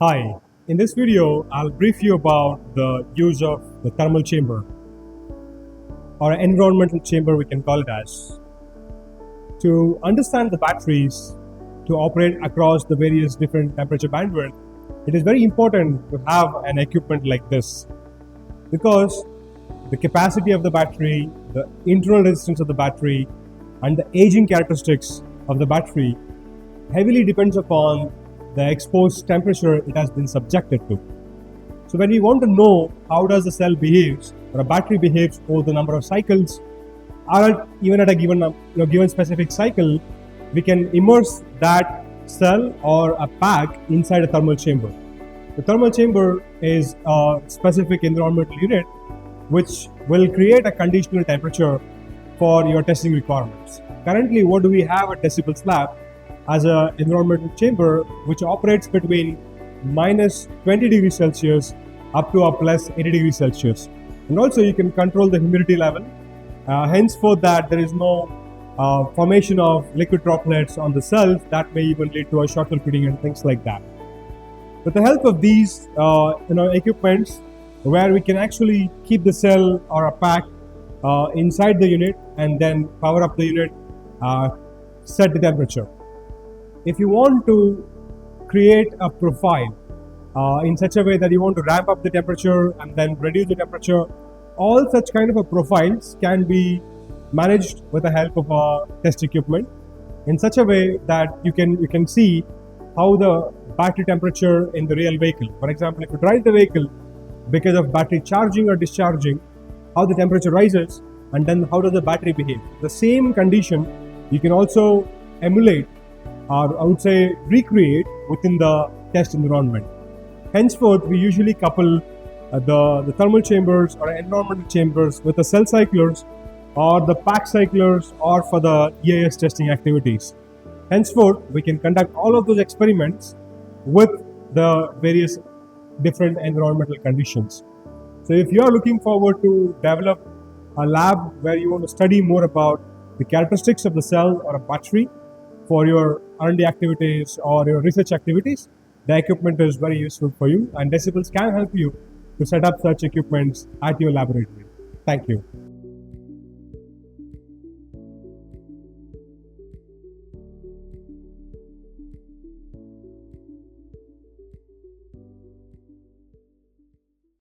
Hi, in this video, I'll brief you about the use of the thermal chamber or environmental chamber, we can call it as. To understand the batteries to operate across the various different temperature bandwidth, it is very important to have an equipment like this because the capacity of the battery, the internal resistance of the battery, and the aging characteristics of the battery heavily depends upon the exposed temperature it has been subjected to. So when we want to know how does the cell behaves or a battery behaves over the number of cycles, or even at a given specific cycle, we can immerse that cell or a pack inside a thermal chamber. The thermal chamber is a specific environmental unit which will create a conditional temperature for your testing requirements. Currently, what do we have at Decibels Lab as an environmental chamber which operates between minus 20 degrees Celsius up to a plus 80 degrees Celsius. And also you can control the humidity level. Henceforth that there is no formation of liquid droplets on the cells that may even lead to a short circuiting and things like that. With the help of these equipments, where we can actually keep the cell or a pack inside the unit and then power up the unit, set the temperature. If you want to create a profile in such a way that you want to ramp up the temperature and then reduce the temperature, all such kind of a profiles can be managed with the help of a test equipment in such a way that you can see how the battery temperature in the real vehicle. For example, if you drive the vehicle because of battery charging or discharging, how the temperature rises and then how does the battery behave. The same condition you can also emulate or I would say recreate within the test environment. Henceforth, we usually couple the thermal chambers or environmental chambers with the cell cyclers or the pack cyclers or for the EIS testing activities. Henceforth, we can conduct all of those experiments with the various different environmental conditions. So if you are looking forward to develop a lab where you want to study more about the characteristics of the cell or a battery for your R&D activities or your research activities, the equipment is very useful for you, and Decibels can help you to set up such equipments at your laboratory. Thank you.